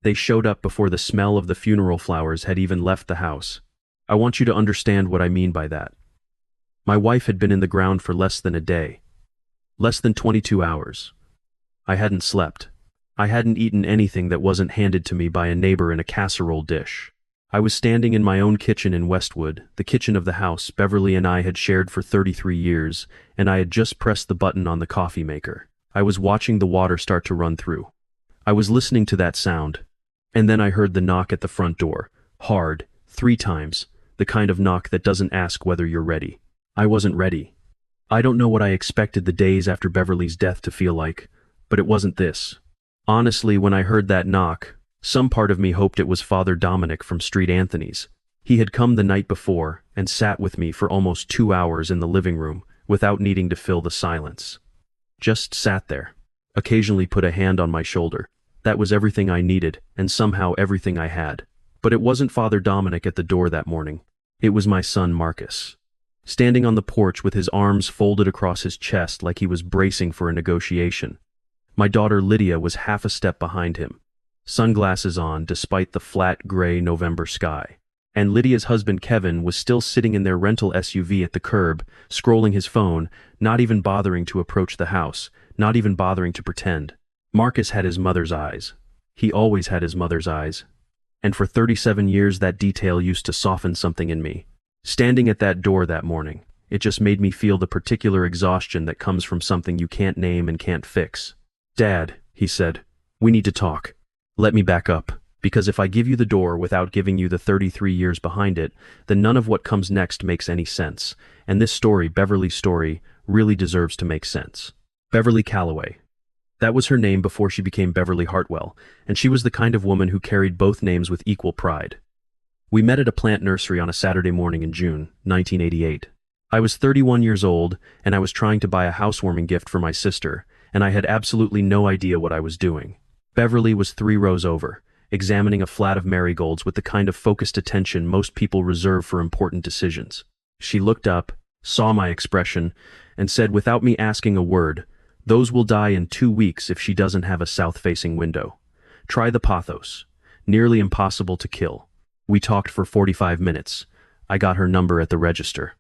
They showed up before the smell of the funeral flowers had even left the house. I want you to understand what I mean by that. My wife had been in the ground for less than a day. Less than 22 hours. I hadn't slept. I hadn't eaten anything that wasn't handed to me by a neighbor in a casserole dish. I was standing in my own kitchen in Westwood, the kitchen of the house Beverly and I had shared for 33 years, and I had just pressed the button on the coffee maker. I was watching the water start to run through. I was listening to that sound. And then I heard the knock at the front door, hard, 3 times, the kind of knock that doesn't ask whether you're ready. I wasn't ready. I don't know what I expected the days after Beverly's death to feel like, but it wasn't this. Honestly, when I heard that knock, some part of me hoped it was Father Dominic from Street Anthony's. He had come the night before and sat with me for almost 2 hours in the living room without needing to fill the silence. Just sat there. Occasionally put a hand on my shoulder. That was everything I needed, and somehow everything I had. But it wasn't Father Dominic at the door that morning. It was my son Marcus. Standing on the porch with his arms folded across his chest like he was bracing for a negotiation. My daughter Lydia was half a step behind him, sunglasses on despite the flat gray November sky. And Lydia's husband Kevin was still sitting in their rental SUV at the curb, scrolling his phone, not even bothering to approach the house, not even bothering to pretend. Marcus had his mother's eyes. He always had his mother's eyes. And for 37 years that detail used to soften something in me. Standing at that door that morning, it just made me feel the particular exhaustion that comes from something you can't name and can't fix. "Dad," he said, "we need to talk. Let me back up, because if I give you the door without giving you the 33 years behind it, then none of what comes next makes any sense, and this story, Beverly's story, really deserves to make sense." Beverly Calloway. That was her name before she became Beverly Hartwell, and she was the kind of woman who carried both names with equal pride. We met at a plant nursery on a Saturday morning in June, 1988. I was 31 years old, and I was trying to buy a housewarming gift for my sister, and I had absolutely no idea what I was doing. Beverly was 3 rows over, examining a flat of marigolds with the kind of focused attention most people reserve for important decisions. She looked up, saw my expression, and said without me asking a word, "Those will die in 2 weeks if she doesn't have a south-facing window. Try the pothos. Nearly impossible to kill." We talked for 45 minutes. I got her number at the register.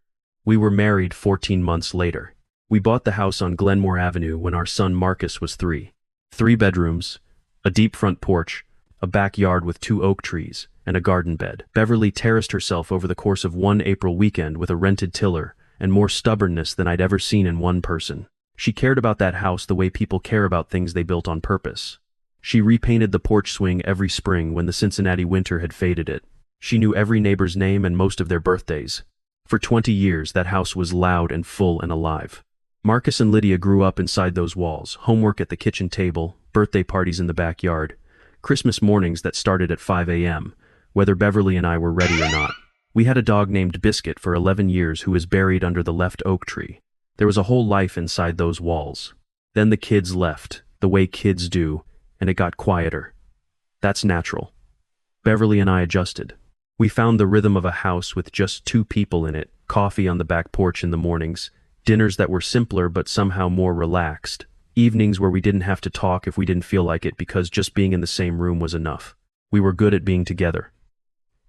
We were married 14 months later. We bought the house on Glenmore Avenue when our son Marcus was 3. 3 bedrooms, a deep front porch, a backyard with 2 oak trees, and a garden bed. Beverly terraced herself over the course of one April weekend with a rented tiller and more stubbornness than I'd ever seen in one person. She cared about that house the way people care about things they built on purpose. She repainted the porch swing every spring when the Cincinnati winter had faded it. She knew every neighbor's name and most of their birthdays. For 20 years, that house was loud and full and alive. Marcus and Lydia grew up inside those walls, homework at the kitchen table, birthday parties in the backyard, Christmas mornings that started at 5 a.m., whether Beverly and I were ready or not. We had a dog named Biscuit for 11 years who was buried under the left oak tree. There was a whole life inside those walls. Then the kids left, the way kids do, and it got quieter. That's natural. Beverly and I adjusted. We found the rhythm of a house with just 2 people in it, coffee on the back porch in the mornings, dinners that were simpler but somehow more relaxed, evenings where we didn't have to talk if we didn't feel like it because just being in the same room was enough. We were good at being together.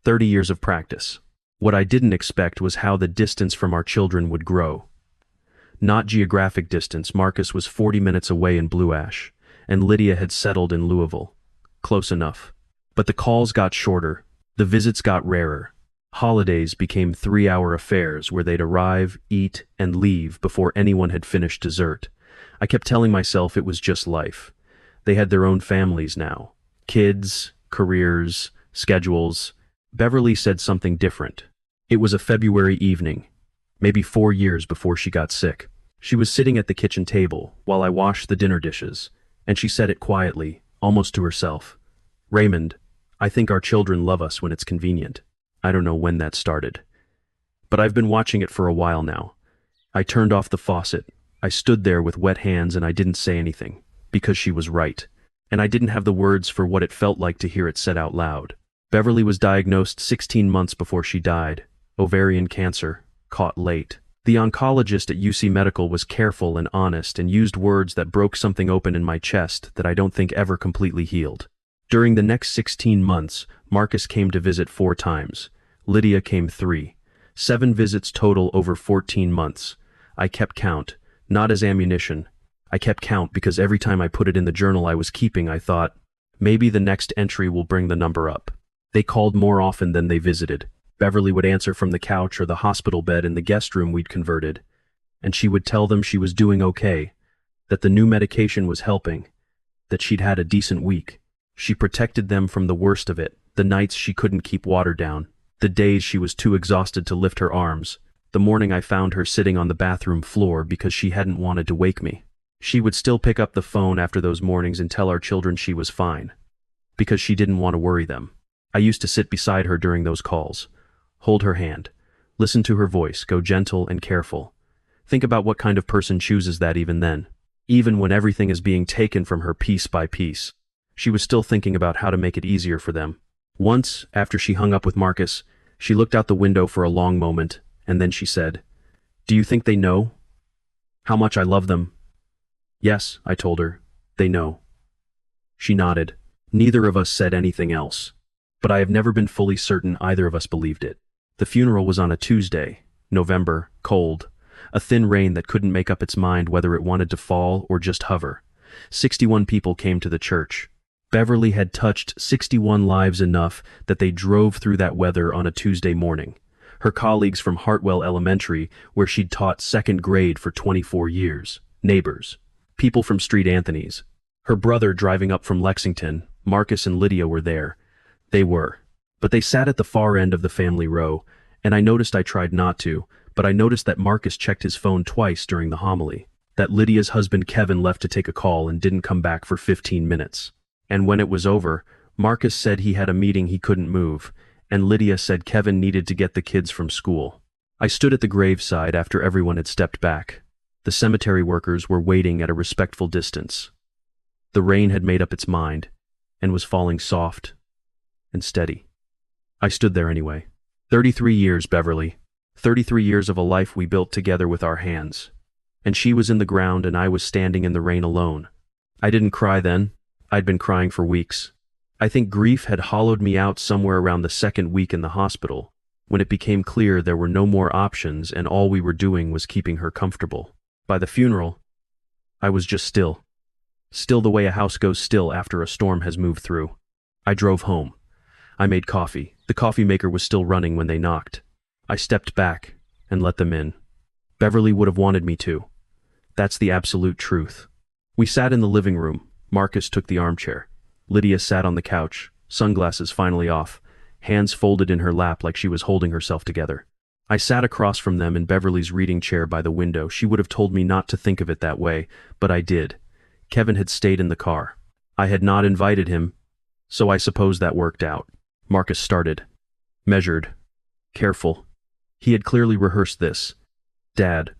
30 years of practice. What I didn't expect was how the distance from our children would grow. Not geographic distance. Marcus was 40 minutes away in Blue Ash, and Lydia had settled in Louisville. Close enough. But the calls got shorter. The visits got rarer. Holidays became 3-hour affairs where they'd arrive, eat, and leave before anyone had finished dessert. I kept telling myself it was just life. They had their own families now. Kids, careers, schedules. Beverly said something different. It was a February evening, maybe 4 years before she got sick. She was sitting at the kitchen table while I washed the dinner dishes, and she said it quietly, almost to herself. "Raymond, I think our children love us when it's convenient." I don't know when that started. But I've been watching it for a while now. I turned off the faucet. I stood there with wet hands and I didn't say anything, because she was right. And I didn't have the words for what it felt like to hear it said out loud. Beverly was diagnosed 16 months before she died. Ovarian cancer, caught late. The oncologist at UC Medical was careful and honest and used words that broke something open in my chest that I don't think ever completely healed. During the next 16 months, Marcus came to visit 4 times. Lydia came 3. 7 visits total over 14 months. I kept count, not as ammunition. I kept count because every time I put it in the journal I was keeping, I thought, maybe the next entry will bring the number up. They called more often than they visited. Beverly would answer from the couch or the hospital bed in the guest room we'd converted, and she would tell them she was doing okay, that the new medication was helping, that she'd had a decent week. She protected them from the worst of it, the nights she couldn't keep water down, the days she was too exhausted to lift her arms, the morning I found her sitting on the bathroom floor because she hadn't wanted to wake me. She would still pick up the phone after those mornings and tell our children she was fine, because she didn't want to worry them. I used to sit beside her during those calls, hold her hand, listen to her voice, go gentle and careful. Think about what kind of person chooses that even then. Even when everything is being taken from her piece by piece, she was still thinking about how to make it easier for them. Once, after she hung up with Marcus, she looked out the window for a long moment, and then she said, "Do you think they know how much I love them?" "Yes," I told her, "they know." She nodded. Neither of us said anything else, but I have never been fully certain either of us believed it. The funeral was on a Tuesday, November, cold, a thin rain that couldn't make up its mind whether it wanted to fall or just hover. 61 people came to the church. Beverly had touched 61 lives enough that they drove through that weather on a Tuesday morning. Her colleagues from Hartwell Elementary, where she'd taught second grade for 24 years, neighbors, people from Street Anthony's. Her brother driving up from Lexington, Marcus and Lydia were there. But they sat at the far end of the family row, and I noticed I tried not to, but I noticed that Marcus checked his phone twice during the homily, that Lydia's husband Kevin left to take a call and didn't come back for 15 minutes. And when it was over, Marcus said he had a meeting he couldn't move, and Lydia said Kevin needed to get the kids from school. I stood at the graveside after everyone had stepped back. The cemetery workers were waiting at a respectful distance. The rain had made up its mind, and was falling soft and steady. I stood there anyway. 33 years, Beverly. 33 years of a life we built together with our hands. And she was in the ground and I was standing in the rain alone. I didn't cry then. I'd been crying for weeks. I think grief had hollowed me out somewhere around the 2nd week in the hospital, when it became clear there were no more options and all we were doing was keeping her comfortable. By the funeral, I was just still. Still the way a house goes still after a storm has moved through. I drove home. I made coffee. The coffee maker was still running when they knocked. I stepped back and let them in. Beverly would have wanted me to. That's the absolute truth. We sat in the living room. Marcus took the armchair. Lydia sat on the couch, sunglasses finally off, hands folded in her lap like she was holding herself together. I sat across from them in Beverly's reading chair by the window. She would have told me not to think of it that way, but I did. Kevin had stayed in the car. I had not invited him, so I suppose that worked out. Marcus started. Measured. Careful. He had clearly rehearsed this. "Dad,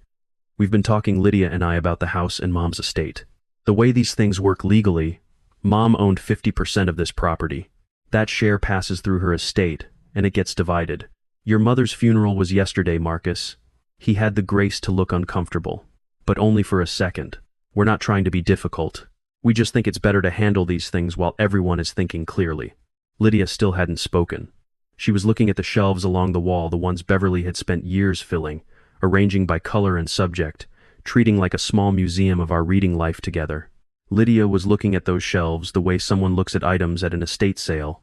we've been talking, Lydia and I, about the house and Mom's estate. The way these things work legally, Mom owned 50% of this property. That share passes through her estate, and it gets divided. Your mother's funeral was yesterday, Marcus." He had the grace to look uncomfortable, but only for a second. "We're not trying to be difficult. We just think it's better to handle these things while everyone is thinking clearly." Lydia still hadn't spoken. She was looking at the shelves along the wall, the ones Beverly had spent years filling, arranging by color and subject, treating like a small museum of our reading life together. Lydia was looking at those shelves the way someone looks at items at an estate sale.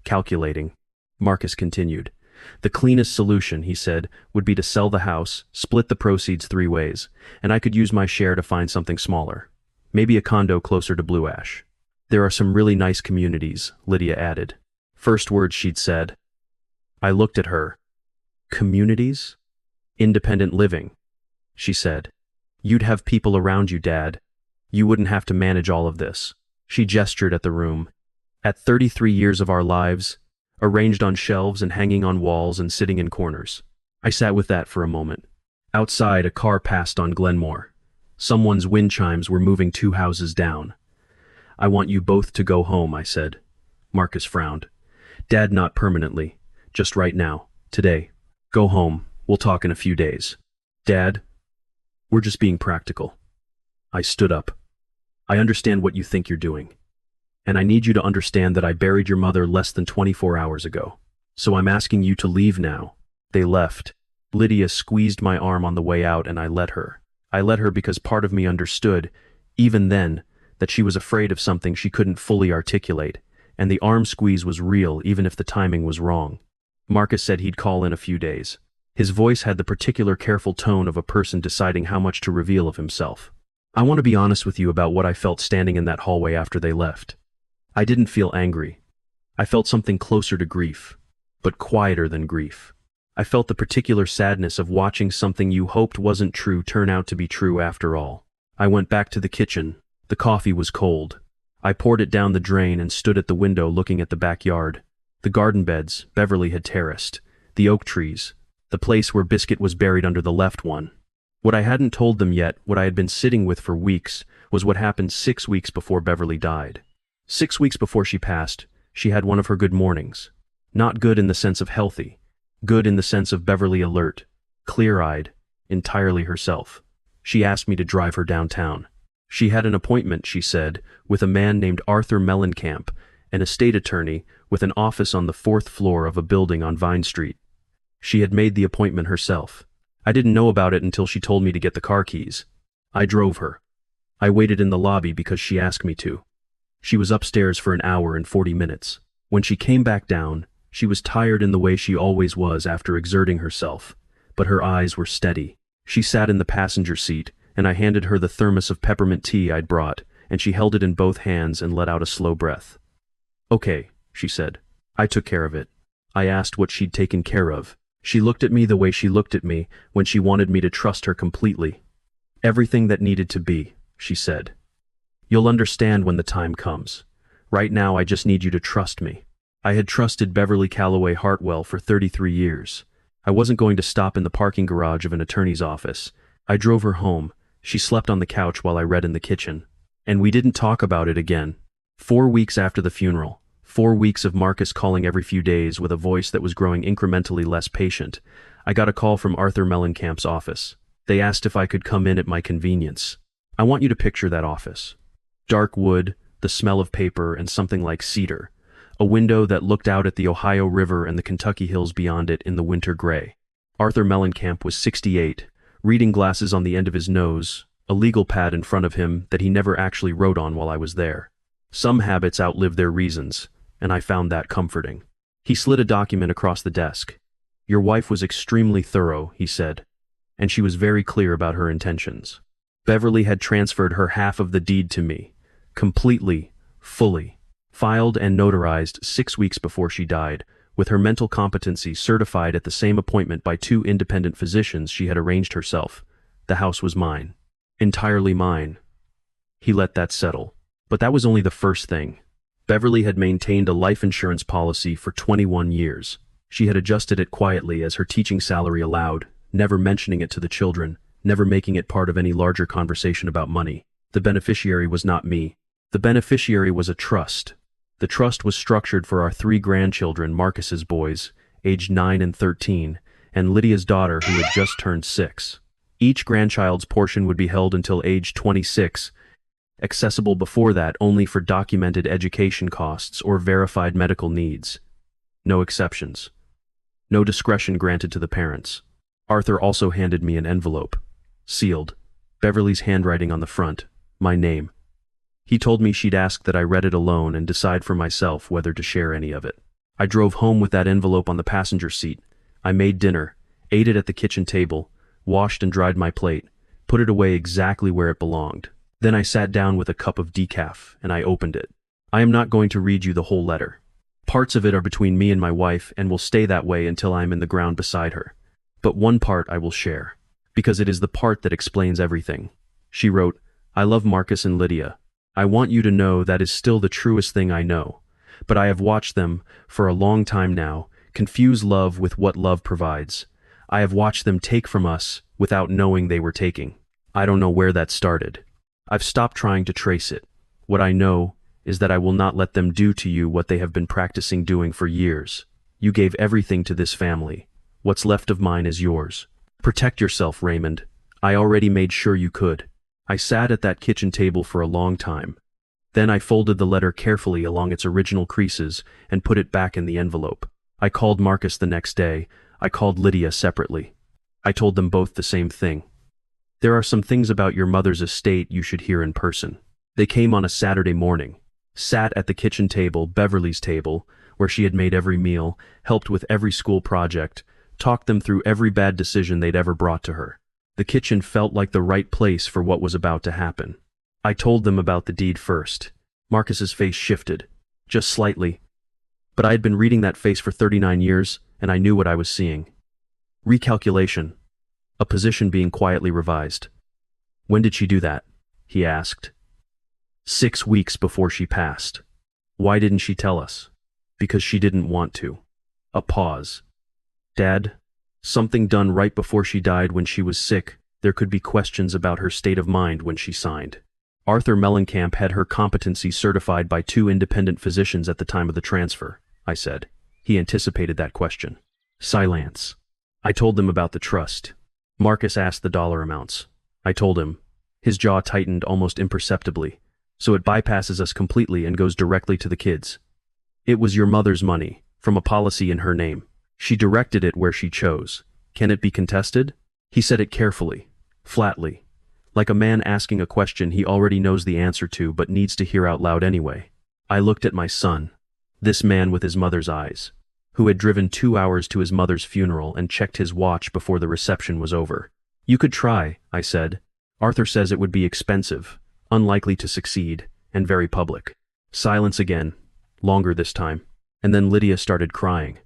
Calculating. Marcus continued. "The cleanest solution," he said, "would be to sell the house, split the proceeds 3 ways, and I could use my share to find something smaller. Maybe a condo closer to Blue Ash. There are some really nice communities," Lydia added. First words she'd said. I looked at her. "Communities? Independent living," she said. "You'd have people around you, Dad. You wouldn't have to manage all of this." She gestured at the room. "At 33 years of our lives, arranged on shelves and hanging on walls and sitting in corners." I sat with that for a moment. Outside, a car passed on Glenmore. Someone's wind chimes were moving 2 houses down. "I want you both to go home," I said. Marcus frowned. "Dad, not permanently. Just right now. Today. Go home. We'll talk in a few days." "Dad, we're just being practical." I stood up. "I understand what you think you're doing. And I need you to understand that I buried your mother less than 24 hours ago. So I'm asking you to leave now." They left. Lydia squeezed my arm on the way out and I let her. I let her because part of me understood, even then, that she was afraid of something she couldn't fully articulate, and the arm squeeze was real even if the timing was wrong. Marcus said he'd call in a few days. His voice had the particular careful tone of a person deciding how much to reveal of himself. I want to be honest with you about what I felt standing in that hallway after they left. I didn't feel angry. I felt something closer to grief, but quieter than grief. I felt the particular sadness of watching something you hoped wasn't true turn out to be true after all. I went back to the kitchen. The coffee was cold. I poured it down the drain and stood at the window looking at the backyard. The garden beds Beverly had terraced, the oak trees, the place where Biscuit was buried under the left one. What I hadn't told them yet, what I had been sitting with for weeks, was what happened 6 weeks before Beverly died. 6 weeks before she passed, she had one of her good mornings. Not good in the sense of healthy, good in the sense of Beverly alert, clear-eyed, entirely herself. She asked me to drive her downtown. She had an appointment, she said, with a man named Arthur Mellencamp, an estate attorney with an office on the 4th floor of a building on Vine Street. She had made the appointment herself. I didn't know about it until she told me to get the car keys. I drove her. I waited in the lobby because she asked me to. She was upstairs for an hour and 40 minutes. When she came back down, she was tired in the way she always was after exerting herself, but her eyes were steady. She sat in the passenger seat, and I handed her the thermos of peppermint tea I'd brought, and she held it in both hands and let out a slow breath. "Okay," she said. "I took care of it." I asked what she'd taken care of. She looked at me the way she looked at me when she wanted me to trust her completely. "Everything that needed to be," she said. "You'll understand when the time comes. Right now I just need you to trust me." I had trusted Beverly Calloway Hartwell for 33 years. I wasn't going to stop in the parking garage of an attorney's office. I drove her home. She slept on the couch while I read in the kitchen. And we didn't talk about it again. 4 weeks after the funeral, 4 weeks of Marcus calling every few days with a voice that was growing incrementally less patient, I got a call from Arthur Mellencamp's office. They asked if I could come in at my convenience. I want you to picture that office. Dark wood, the smell of paper, and something like cedar. A window that looked out at the Ohio River and the Kentucky hills beyond it in the winter gray. Arthur Mellencamp was 68, reading glasses on the end of his nose, a legal pad in front of him that he never actually wrote on while I was there. Some habits outlive their reasons, and I found that comforting. He slid a document across the desk. "Your wife was extremely thorough," he said, "and she was very clear about her intentions. Beverly had transferred her half of the deed to me, completely, fully, filed and notarized 6 weeks before she died, with her mental competency certified at the same appointment by 2 independent physicians she had arranged herself. The house was mine. Entirely mine." He let that settle. But that was only the first thing. Beverly had maintained a life insurance policy for 21 years. She had adjusted it quietly as her teaching salary allowed, never mentioning it to the children, never making it part of any larger conversation about money. The beneficiary was not me. The beneficiary was a trust. The trust was structured for our 3 grandchildren, Marcus's boys, aged 9 and 13, and Lydia's daughter who had just turned 6. Each grandchild's portion would be held until age 26, accessible before that only for documented education costs or verified medical needs. No exceptions. No discretion granted to the parents. Arthur also handed me an envelope. Sealed. Beverly's handwriting on the front. My name. He told me she'd ask that I read it alone and decide for myself whether to share any of it. I drove home with that envelope on the passenger seat. I made dinner, ate it at the kitchen table, washed and dried my plate, put it away exactly where it belonged. Then I sat down with a cup of decaf, and I opened it. I am not going to read you the whole letter. Parts of it are between me and my wife and will stay that way until I am in the ground beside her. But one part I will share, because it is the part that explains everything. She wrote, "I love Marcus and Lydia. I want you to know that is still the truest thing I know. But I have watched them, for a long time now, confuse love with what love provides. I have watched them take from us without knowing they were taking. I don't know where that started. I've stopped trying to trace it. What I know is that I will not let them do to you what they have been practicing doing for years. You gave everything to this family. What's left of mine is yours. Protect yourself, Raymond. I already made sure you could." I sat at that kitchen table for a long time. Then I folded the letter carefully along its original creases and put it back in the envelope. I called Marcus the next day. I called Lydia separately. I told them both the same thing. There are some things about your mother's estate you should hear in person. They came on a Saturday morning, sat at the kitchen table, Beverly's table, where she had made every meal, helped with every school project, talked them through every bad decision they'd ever brought to her. The kitchen felt like the right place for what was about to happen. I told them about the deed first. Marcus's face shifted, just slightly. But I had been reading that face for 39 years, and I knew what I was seeing. Recalculation. A position being quietly revised. When did she do that? He asked. 6 weeks before she passed. Why didn't she tell us? Because she didn't want to. A pause. Dad, something done right before she died when she was sick. There could be questions about her state of mind when she signed. Arthur Mellencamp had her competency certified by 2 independent physicians at the time of the transfer, I said. He anticipated that question. Silence. I told them about the trust. Marcus asked the dollar amounts. I told him. His jaw tightened almost imperceptibly. So it bypasses us completely and goes directly to the kids. It was your mother's money, from a policy in her name. She directed it where she chose. Can it be contested? He said it carefully, flatly, like a man asking a question he already knows the answer to but needs to hear out loud anyway. I looked at my son, this man with his mother's eyes, who had driven 2 hours to his mother's funeral and checked his watch before the reception was over. You could try, I said. Arthur says it would be expensive, unlikely to succeed, and very public. Silence again, longer this time, and then Lydia started crying.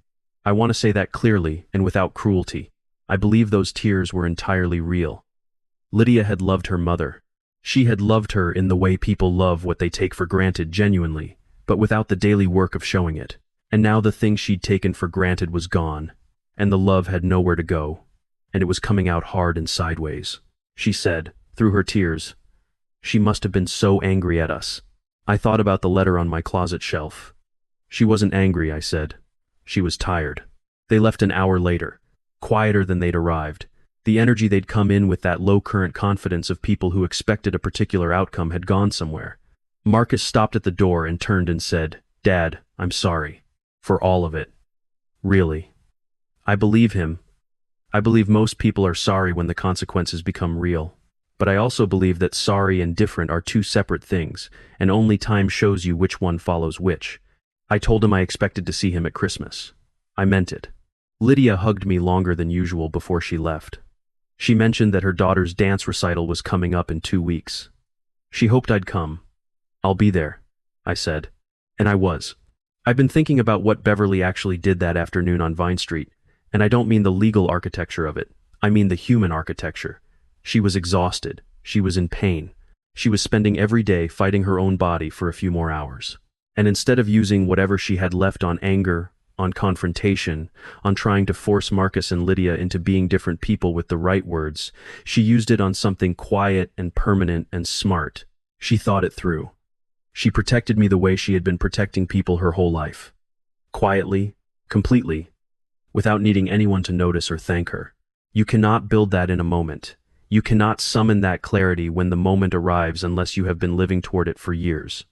I want to say that clearly and without cruelty. I believe those tears were entirely real. Lydia had loved her mother. She had loved her in the way people love what they take for granted genuinely, but without the daily work of showing it. And now the thing she'd taken for granted was gone, and the love had nowhere to go, and it was coming out hard and sideways. She said, through her tears, she must have been so angry at us. I thought about the letter on my closet shelf. She wasn't angry, I said. She was tired. They left an hour later, quieter than they'd arrived. The energy they'd come in with, that low-current confidence of people who expected a particular outcome, had gone somewhere. Marcus stopped at the door and turned and said, Dad, I'm sorry. For all of it. Really. I believe him. I believe most people are sorry when the consequences become real. But I also believe that sorry and different are 2 separate things, and only time shows you which one follows which. I told him I expected to see him at Christmas. I meant it. Lydia hugged me longer than usual before she left. She mentioned that her daughter's dance recital was coming up in 2 weeks. She hoped I'd come. I'll be there, I said. And I was. I've been thinking about what Beverly actually did that afternoon on Vine Street, and I don't mean the legal architecture of it. I mean the human architecture. She was exhausted. She was in pain. She was spending every day fighting her own body for a few more hours. And instead of using whatever she had left on anger, on confrontation, on trying to force Marcus and Lydia into being different people with the right words, she used it on something quiet and permanent and smart. She thought it through. She protected me the way she had been protecting people her whole life. Quietly, completely, without needing anyone to notice or thank her. You cannot build that in a moment. You cannot summon that clarity when the moment arrives unless you have been living toward it for years.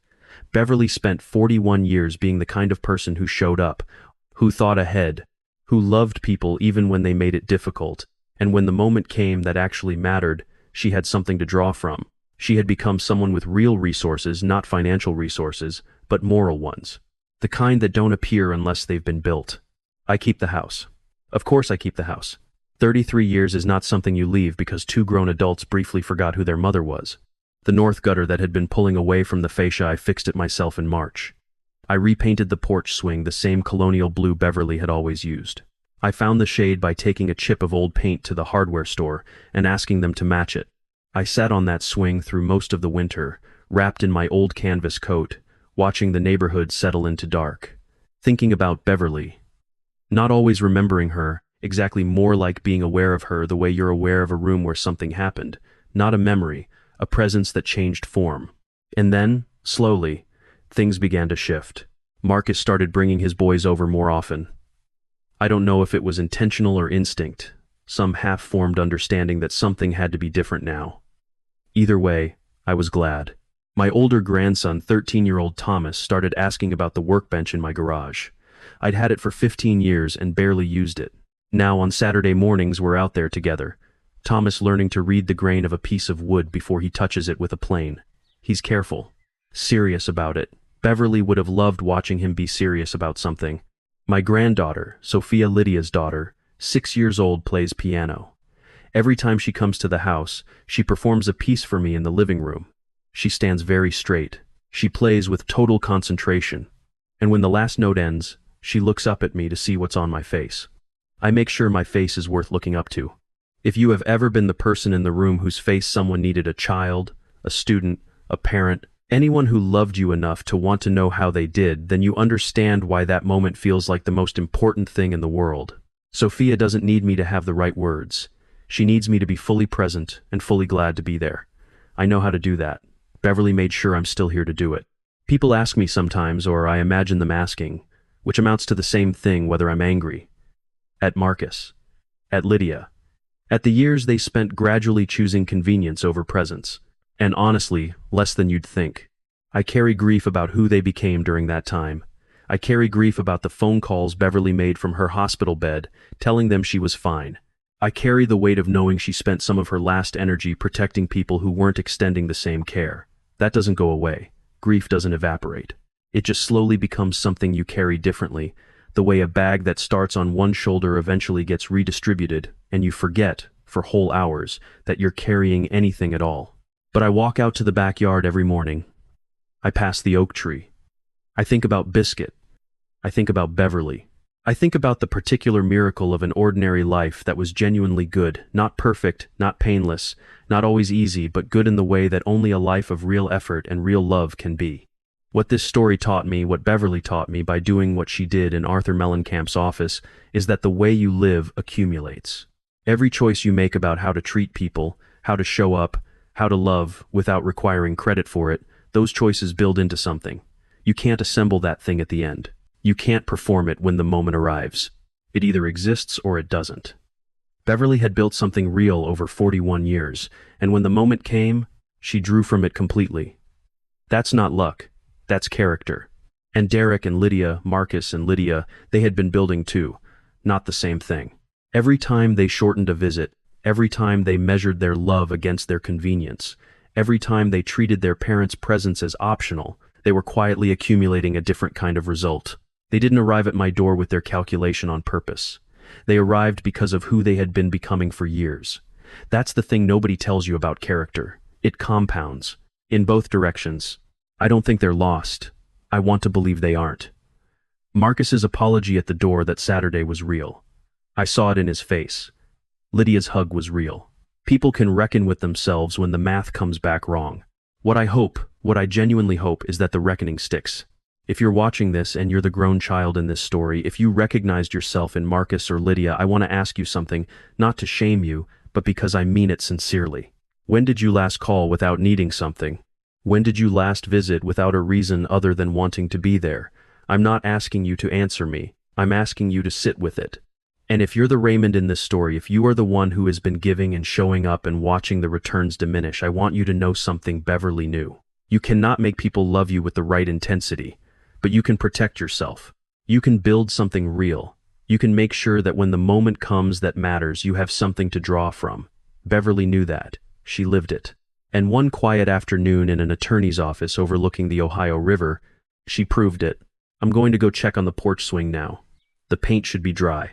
Beverly spent 41 years being the kind of person who showed up, who thought ahead, who loved people even when they made it difficult, and when the moment came that actually mattered, she had something to draw from. She had become someone with real resources, not financial resources, but moral ones. The kind that don't appear unless they've been built. I keep the house. Of course I keep the house. 33 years is not something you leave because 2 grown adults briefly forgot who their mother was. The north gutter that had been pulling away from the fascia, I fixed it myself in March. I repainted the porch swing the same colonial blue Beverly had always used. I found the shade by taking a chip of old paint to the hardware store and asking them to match it. I sat on that swing through most of the winter, wrapped in my old canvas coat, watching the neighborhood settle into dark, thinking about Beverly. Not always remembering her, exactly, more like being aware of her the way you're aware of a room where something happened, not a memory, a presence that changed form. And then, slowly, things began to shift. Marcus started bringing his boys over more often. I don't know if it was intentional or instinct, some half-formed understanding that something had to be different now. Either way, I was glad. My older grandson, 13-year-old Thomas, started asking about the workbench in my garage. I'd had it for 15 years and barely used it. Now on Saturday mornings we're out there together. Thomas learning to read the grain of a piece of wood before he touches it with a plane. He's careful, serious about it. Beverly would have loved watching him be serious about something. My granddaughter, Sophia, Lydia's daughter, 6 years old, plays piano. Every time she comes to the house, she performs a piece for me in the living room. She stands very straight. She plays with total concentration. And when the last note ends, she looks up at me to see what's on my face. I make sure my face is worth looking up to. If you have ever been the person in the room whose face someone needed, a child, a student, a parent, anyone who loved you enough to want to know how they did, then you understand why that moment feels like the most important thing in the world. Sophia doesn't need me to have the right words. She needs me to be fully present and fully glad to be there. I know how to do that. Beverly made sure I'm still here to do it. People ask me sometimes, or I imagine them asking, which amounts to the same thing, whether I'm angry. At Marcus. At Lydia. At the years they spent gradually choosing convenience over presence. And honestly, less than you'd think. I carry grief about who they became during that time. I carry grief about the phone calls Beverly made from her hospital bed, telling them she was fine. I carry the weight of knowing she spent some of her last energy protecting people who weren't extending the same care. That doesn't go away. Grief doesn't evaporate. It just slowly becomes something you carry differently, the way a bag that starts on one shoulder eventually gets redistributed, and you forget, for whole hours, that you're carrying anything at all. But I walk out to the backyard every morning. I pass the oak tree. I think about Biscuit. I think about Beverly. I think about the particular miracle of an ordinary life that was genuinely good, not perfect, not painless, not always easy, but good in the way that only a life of real effort and real love can be. What this story taught me, what Beverly taught me by doing what she did in Arthur Mellencamp's office, is that the way you live accumulates. Every choice you make about how to treat people, how to show up, how to love without requiring credit for it, those choices build into something. You can't assemble that thing at the end. You can't perform it when the moment arrives. It either exists or it doesn't. Beverly had built something real over 41 years, and when the moment came, she drew from it completely. That's not luck. That's character. And Derek and Lydia, Marcus and Lydia, they had been building too. Not the same thing. Every time they shortened a visit, every time they measured their love against their convenience, every time they treated their parents' presence as optional, they were quietly accumulating a different kind of result. They didn't arrive at my door with their calculation on purpose. They arrived because of who they had been becoming for years. That's the thing nobody tells you about character. It compounds. In both directions. I don't think they're lost. I want to believe they aren't. Marcus's apology at the door that Saturday was real. I saw it in his face. Lydia's hug was real. People can reckon with themselves when the math comes back wrong. What I genuinely hope is that the reckoning sticks. If you're watching this and you're the grown child in this story, if you recognized yourself in Marcus or Lydia, I want to ask you something, not to shame you, but because I mean it sincerely. When did you last call without needing something? When did you last visit without a reason other than wanting to be there? I'm not asking you to answer me. I'm asking you to sit with it. And if you're the Raymond in this story, if you are the one who has been giving and showing up and watching the returns diminish, I want you to know something Beverly knew. You cannot make people love you with the right intensity, but you can protect yourself. You can build something real. You can make sure that when the moment comes that matters, you have something to draw from. Beverly knew that. She lived it. And one quiet afternoon in an attorney's office overlooking the Ohio River, she proved it. I'm going to go check on the porch swing now. The paint should be dry.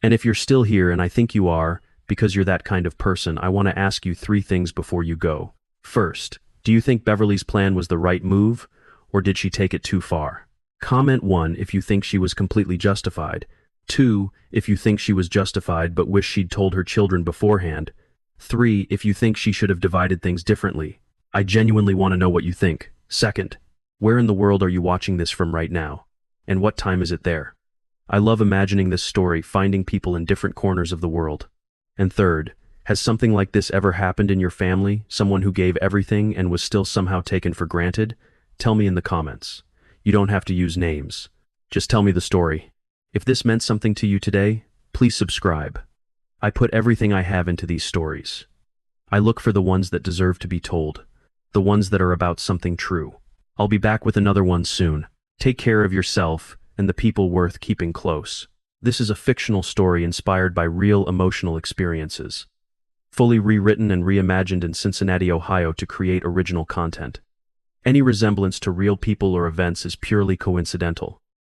And if you're still here, and I think you are, because you're that kind of person, I want to ask you 3 things before you go. First, do you think Beverly's plan was the right move, or did she take it too far? Comment 1 if you think she was completely justified. 2 if you think she was justified but wish she'd told her children beforehand. 3 if you think she should have divided things differently. I genuinely want to know what you think. Second, where in the world are you watching this from right now? And what time is it there? I love imagining this story, finding people in different corners of the world. And third, has something like this ever happened in your family? Someone who gave everything and was still somehow taken for granted? Tell me in the comments. You don't have to use names. Just tell me the story. If this meant something to you today, please subscribe. I put everything I have into these stories. I look for the ones that deserve to be told. the ones that are about something true. I'll be back with another one soon. Take care of yourself and the people worth keeping close. This is a fictional story inspired by real emotional experiences. Fully rewritten and reimagined in Cincinnati, Ohio to create original content. Any resemblance to real people or events is purely coincidental.